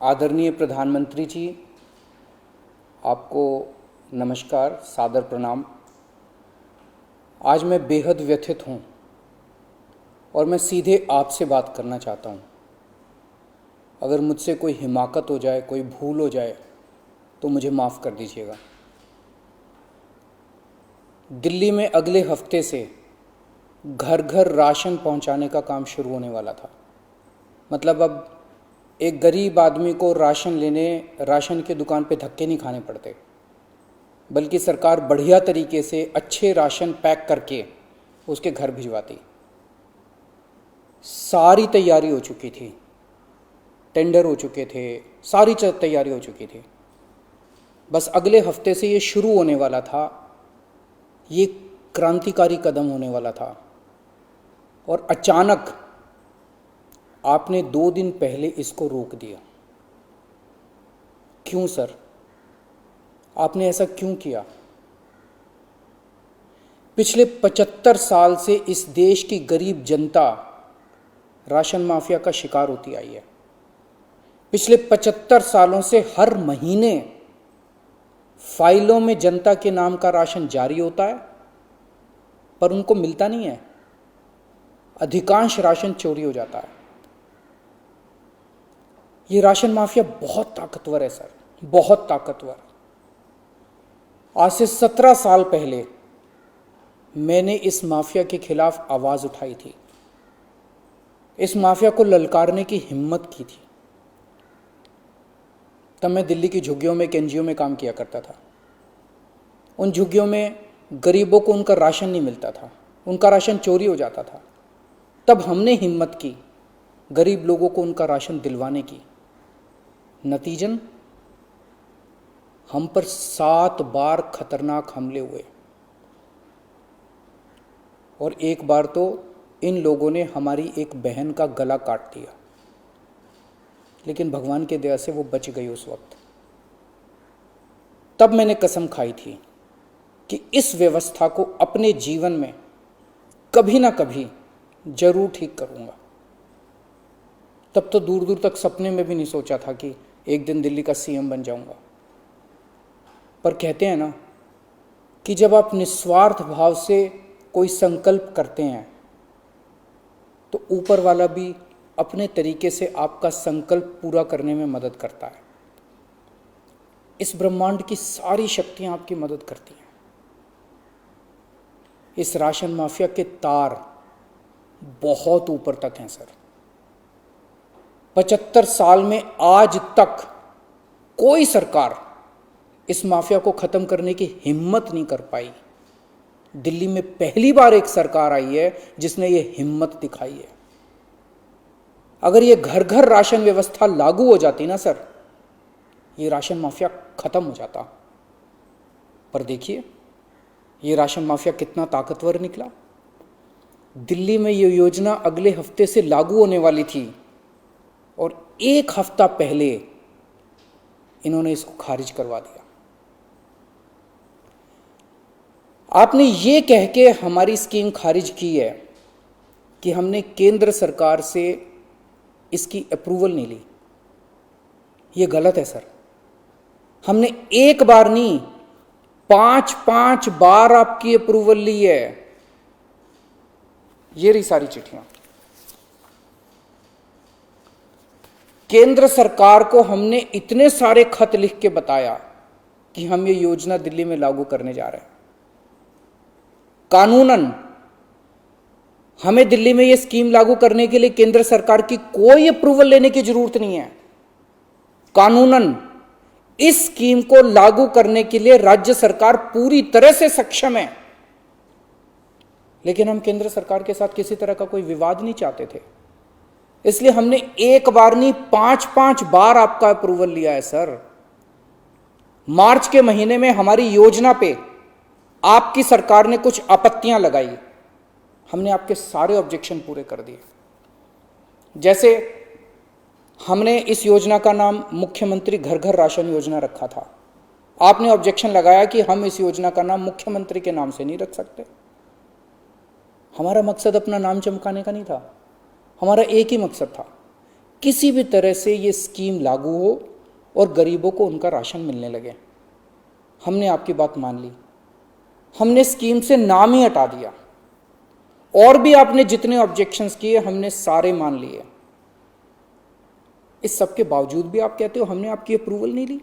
आदरणीय प्रधानमंत्री जी, आपको नमस्कार, सादर प्रणाम। आज मैं बेहद व्यथित हूँ और मैं सीधे आपसे बात करना चाहता हूँ। अगर मुझसे कोई हिमाकत हो जाए, कोई भूल हो जाए तो मुझे माफ़ कर दीजिएगा। दिल्ली में अगले हफ्ते से घर घर राशन पहुँचाने का काम शुरू होने वाला था। मतलब अब एक गरीब आदमी को राशन की दुकान पे धक्के नहीं खाने पड़ते, बल्कि सरकार बढ़िया तरीके से अच्छे राशन पैक करके उसके घर भिजवाती। सारी तैयारी हो चुकी थी, टेंडर हो चुके थे, सारी तैयारी हो चुकी थी। बस अगले हफ्ते से ये शुरू होने वाला था। ये क्रांतिकारी कदम होने वाला था और अचानक आपने 2 दिन पहले इसको रोक दिया। क्यों सर? आपने ऐसा क्यों किया? पिछले 75 साल से इस देश की गरीब जनता राशन माफिया का शिकार होती आई है। पिछले 75 सालों से हर महीने फाइलों में जनता के नाम का राशन जारी होता है, पर उनको मिलता नहीं है। अधिकांश राशन चोरी हो जाता है। ये राशन माफिया बहुत ताकतवर है सर, बहुत ताकतवर। आज से 17 साल पहले मैंने इस माफिया के खिलाफ आवाज उठाई थी, इस माफिया को ललकारने की हिम्मत की थी। तब मैं दिल्ली की झुग्गियों में, एक एनजीओ में काम किया करता था। उन झुग्गियों में गरीबों को उनका राशन नहीं मिलता था, उनका राशन चोरी हो जाता था। तब हमने हिम्मत की गरीब लोगों को उनका राशन दिलवाने की। नतीजन हम पर 7 बार खतरनाक हमले हुए और एक बार तो इन लोगों ने हमारी एक बहन का गला काट दिया, लेकिन भगवान की दया से वो बच गई उस वक्त। तब मैंने कसम खाई थी कि इस व्यवस्था को अपने जीवन में कभी ना कभी जरूर ठीक करूंगा। तब तो दूर दूर तक सपने में भी नहीं सोचा था कि एक दिन दिल्ली का सीएम बन जाऊंगा। पर कहते हैं ना कि जब आप निस्वार्थ भाव से कोई संकल्प करते हैं तो ऊपर वाला भी अपने तरीके से आपका संकल्प पूरा करने में मदद करता है। इस ब्रह्मांड की सारी शक्तियां आपकी मदद करती हैं। इस राशन माफिया के तार बहुत ऊपर तक हैं सर। 75 साल में आज तक कोई सरकार इस माफिया को खत्म करने की हिम्मत नहीं कर पाई। दिल्ली में पहली बार एक सरकार आई है जिसने ये हिम्मत दिखाई है। अगर ये घर घर राशन व्यवस्था लागू हो जाती ना सर, ये राशन माफिया खत्म हो जाता। पर देखिए ये राशन माफिया कितना ताकतवर निकला। दिल्ली में ये योजना अगले हफ्ते से लागू होने वाली थी और 1 हफ्ता पहले इन्होंने इसको खारिज करवा दिया। आपने ये कह के हमारी स्कीम खारिज की है कि हमने केंद्र सरकार से इसकी अप्रूवल नहीं ली। ये गलत है सर। हमने एक बार नहीं, 5 बार आपकी अप्रूवल ली है। ये रही सारी चिट्ठियां। केंद्र सरकार को हमने इतने सारे खत लिख के बताया कि हम ये योजना दिल्ली में लागू करने जा रहे हैं। कानूनन हमें दिल्ली में ये स्कीम लागू करने के लिए केंद्र सरकार की कोई अप्रूवल लेने की जरूरत नहीं है। कानूनन इस स्कीम को लागू करने के लिए राज्य सरकार पूरी तरह से सक्षम है। लेकिन हम केंद्र सरकार के साथ किसी तरह का कोई विवाद नहीं चाहते थे, इसलिए हमने एक बार नहीं 5 बार आपका अप्रूवल लिया है सर। मार्च के महीने में हमारी योजना पे आपकी सरकार ने कुछ आपत्तियां लगाई, हमने आपके सारे ऑब्जेक्शन पूरे कर दिए। जैसे हमने इस योजना का नाम मुख्यमंत्री घर घर राशन योजना रखा था। आपने ऑब्जेक्शन लगाया कि हम इस योजना का नाम मुख्यमंत्री के नाम से नहीं रख सकते। हमारा मकसद अपना नाम चमकाने का नहीं था, हमारा एक ही मकसद था किसी भी तरह से ये स्कीम लागू हो और गरीबों को उनका राशन मिलने लगे। हमने आपकी बात मान ली, हमने स्कीम से नाम ही हटा दिया, और भी आपने जितने ऑब्जेक्शंस किए हमने सारे मान लिए। इस सब के बावजूद भी आप कहते हो हमने आपकी अप्रूवल नहीं ली।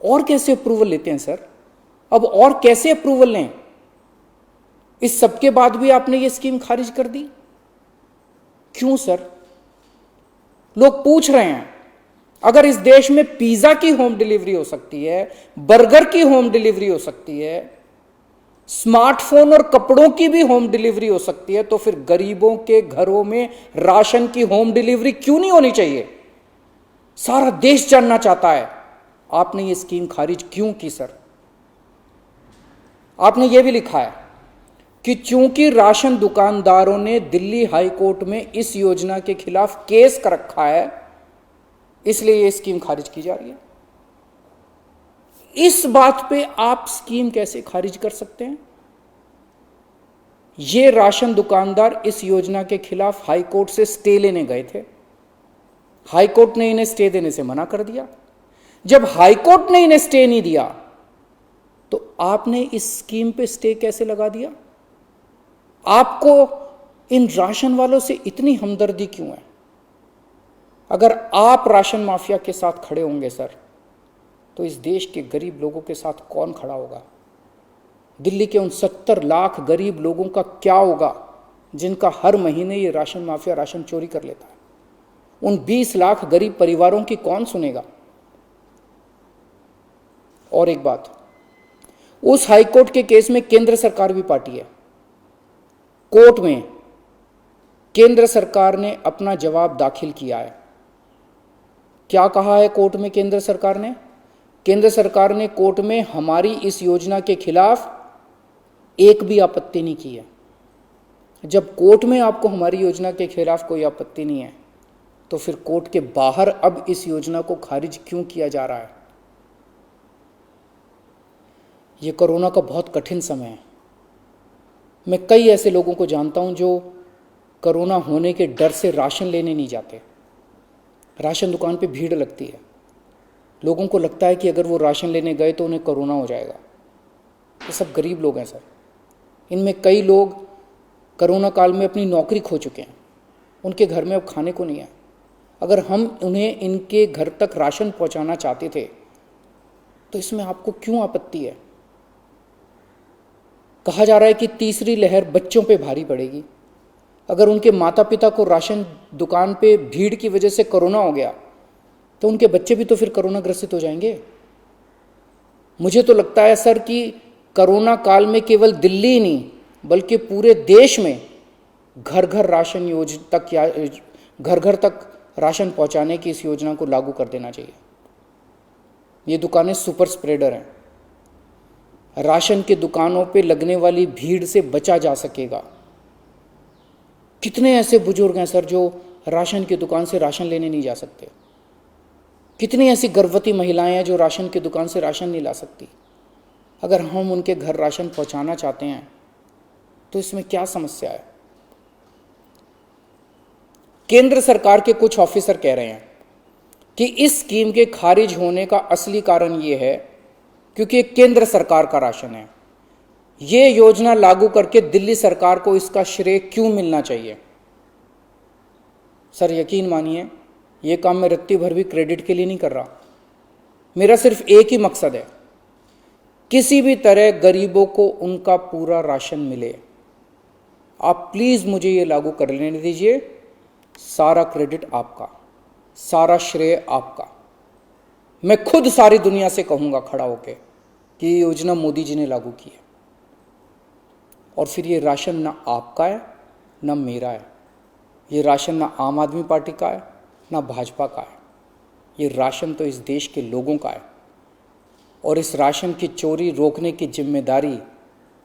और कैसे अप्रूवल लेते हैं सर? अब और कैसे अप्रूवल लें? इस सब के बाद भी आपने ये स्कीम खारिज कर दी, क्यों सर? लोग पूछ रहे हैं, अगर इस देश में पिज्जा की होम डिलीवरी हो सकती है, बर्गर की होम डिलीवरी हो सकती है, स्मार्टफोन और कपड़ों की भी होम डिलीवरी हो सकती है, तो फिर गरीबों के घरों में राशन की होम डिलीवरी क्यों नहीं होनी चाहिए? सारा देश जानना चाहता है आपने ये स्कीम खारिज क्यों की सर? आपने ये भी लिखा है कि चूंकि राशन दुकानदारों ने दिल्ली हाई कोर्ट में इस योजना के खिलाफ केस कर रखा है, इसलिए ये स्कीम खारिज की जा रही है। इस बात पे आप स्कीम कैसे खारिज कर सकते हैं? ये राशन दुकानदार इस योजना के खिलाफ हाई कोर्ट से स्टे लेने गए थे, हाई कोर्ट ने इन्हें स्टे देने से मना कर दिया। जब हाई कोर्ट ने इन्हें स्टे नहीं दिया तो आपने इस स्कीम पे स्टे कैसे लगा दिया? आपको इन राशन वालों से इतनी हमदर्दी क्यों है? अगर आप राशन माफिया के साथ खड़े होंगे सर, तो इस देश के गरीब लोगों के साथ कौन खड़ा होगा? दिल्ली के उन 70 लाख गरीब लोगों का क्या होगा जिनका हर महीने ये राशन माफिया राशन चोरी कर लेता है? उन 20 लाख गरीब परिवारों की कौन सुनेगा? और एक बात, उस हाईकोर्ट के केस में केंद्र सरकार भी पार्टी है। कोर्ट में केंद्र सरकार ने अपना जवाब दाखिल किया है। क्या कहा है कोर्ट में केंद्र सरकार ने? केंद्र सरकार ने कोर्ट में हमारी इस योजना के खिलाफ एक भी आपत्ति नहीं की है। जब कोर्ट में आपको हमारी योजना के खिलाफ कोई आपत्ति नहीं है, तो फिर कोर्ट के बाहर अब इस योजना को खारिज क्यों किया जा रहा है? ये कोरोना का बहुत कठिन समय है। मैं कई ऐसे लोगों को जानता हूं जो कोरोना होने के डर से राशन लेने नहीं जाते। राशन दुकान पे भीड़ लगती है, लोगों को लगता है कि अगर वो राशन लेने गए तो उन्हें कोरोना हो जाएगा। ये सब गरीब लोग हैं सर। इनमें कई लोग कोरोना काल में अपनी नौकरी खो चुके हैं, उनके घर में अब खाने को नहीं है। अगर हम उन्हें इनके घर तक राशन पहुंचाना चाहते थे तो इसमें आपको क्यों आपत्ति है? कहा जा रहा है कि तीसरी लहर बच्चों पे भारी पड़ेगी। अगर उनके माता पिता को राशन दुकान पे भीड़ की वजह से कोरोना हो गया तो उनके बच्चे भी तो फिर कोरोना ग्रसित हो जाएंगे। मुझे तो लगता है सर कि कोरोना काल में केवल दिल्ली ही नहीं बल्कि पूरे देश में घर घर राशन योजना तक या घर घर तक राशन पहुंचाने की इस योजना को लागू कर देना चाहिए। ये दुकानें सुपर स्प्रेडर हैं। राशन की दुकानों पे लगने वाली भीड़ से बचा जा सकेगा। कितने ऐसे बुजुर्ग हैं सर जो राशन की दुकान से राशन लेने नहीं जा सकते? कितनी ऐसी गर्भवती महिलाएं हैं जो राशन की दुकान से राशन नहीं ला सकती? अगर हम उनके घर राशन पहुंचाना चाहते हैं तो इसमें क्या समस्या है? केंद्र सरकार के कुछ ऑफिसर कह रहे हैं कि इस स्कीम के खारिज होने का असली कारण यह है क्योंकि केंद्र सरकार का राशन है। यह योजना लागू करके दिल्ली सरकार को इसका श्रेय क्यों मिलना चाहिए? सर यकीन मानिए, यह काम मैं रत्ती भर भी क्रेडिट के लिए नहीं कर रहा। मेरा सिर्फ एक ही मकसद है, किसी भी तरह गरीबों को उनका पूरा राशन मिले। आप प्लीज मुझे यह लागू कर लेने दीजिए। सारा क्रेडिट आपका, सारा श्रेय आपका। मैं खुद सारी दुनिया से कहूंगा खड़ा होकर कि ये योजना मोदी जी ने लागू की है। और फिर ये राशन ना आपका है ना मेरा है। ये राशन ना आम आदमी पार्टी का है ना भाजपा का है। ये राशन तो इस देश के लोगों का है और इस राशन की चोरी रोकने की जिम्मेदारी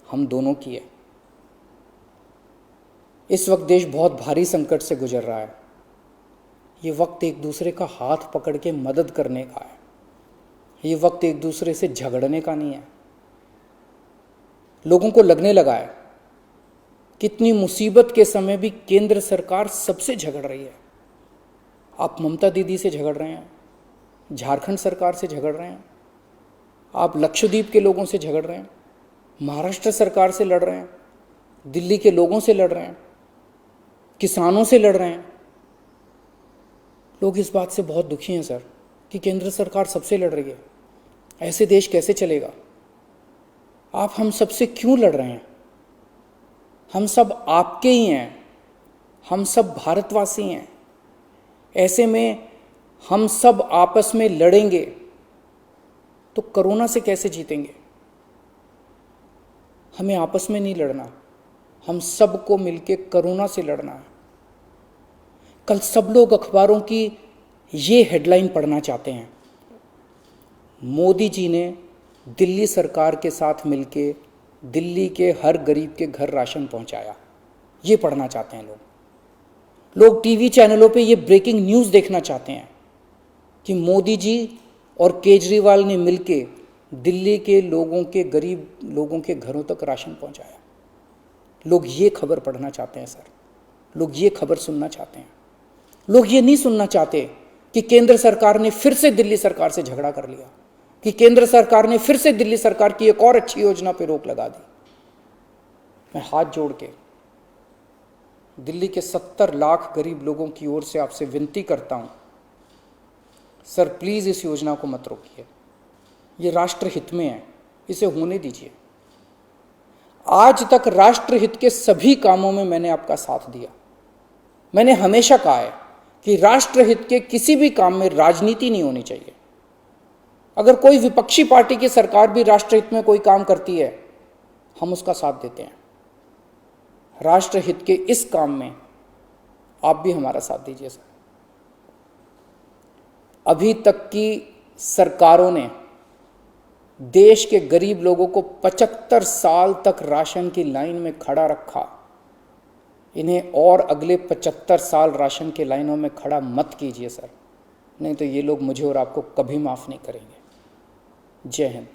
हम दोनों की है। इस वक्त देश बहुत भारी संकट से गुजर रहा है। ये वक्त एक दूसरे का हाथ पकड़ के मदद करने का है। ये वक्त एक दूसरे से झगड़ने का नहीं है। लोगों को लगने लगा है कितनी मुसीबत के समय भी केंद्र सरकार सबसे झगड़ रही है। आप ममता दीदी से झगड़ रहे हैं, झारखंड सरकार से झगड़ रहे हैं, आप लक्षद्वीप के लोगों से झगड़ रहे हैं, महाराष्ट्र सरकार से लड़ रहे हैं, दिल्ली के लोगों से लड़ रहे हैं, किसानों से लड़ रहे हैं। लोग इस बात से बहुत दुखी हैं सर कि केंद्र सरकार सबसे लड़ रही है। ऐसे देश कैसे चलेगा? आप हम सबसे क्यों लड़ रहे हैं? हम सब आपके ही हैं, हम सब भारतवासी हैं। ऐसे में हम सब आपस में लड़ेंगे तो कोरोना से कैसे जीतेंगे? हमें आपस में नहीं लड़ना, हम सबको मिलके कोरोना से लड़ना है। कल सब लोग अखबारों की ये हेडलाइन पढ़ना चाहते हैं, मोदी जी ने दिल्ली सरकार के साथ मिलके दिल्ली के हर गरीब के घर राशन पहुंचाया। ये पढ़ना चाहते हैं लोग टीवी चैनलों पे ये ब्रेकिंग न्यूज़ देखना चाहते हैं कि मोदी जी और केजरीवाल ने मिलके दिल्ली के लोगों के, गरीब लोगों के घरों तक राशन पहुंचाया। लोग ये खबर पढ़ना चाहते हैं सर, लोग ये खबर सुनना चाहते हैं। लोग ये नहीं सुनना चाहते कि केंद्र सरकार ने फिर से दिल्ली सरकार से झगड़ा कर लिया, कि केंद्र सरकार ने फिर से दिल्ली सरकार की एक और अच्छी योजना पर रोक लगा दी। मैं हाथ जोड़ के दिल्ली के 70 लाख गरीब लोगों की ओर से आपसे विनती करता हूं, सर प्लीज इस योजना को मत रोकिए। ये राष्ट्रहित में है, इसे होने दीजिए। आज तक राष्ट्रहित के सभी कामों में मैंने आपका साथ दिया। मैंने हमेशा कहा है कि राष्ट्रहित के किसी भी काम में राजनीति नहीं होनी चाहिए। अगर कोई विपक्षी पार्टी की सरकार भी राष्ट्रहित में कोई काम करती है, हम उसका साथ देते हैं। राष्ट्रहित के इस काम में आप भी हमारा साथ दीजिए सर। अभी तक की सरकारों ने देश के गरीब लोगों को 75 साल तक राशन की लाइन में खड़ा रखा। इन्हें और अगले 75 साल राशन की लाइनों में खड़ा मत कीजिए सर, नहीं तो ये लोग मुझे और आपको कभी माफ़ नहीं करेंगे। जय हिंद।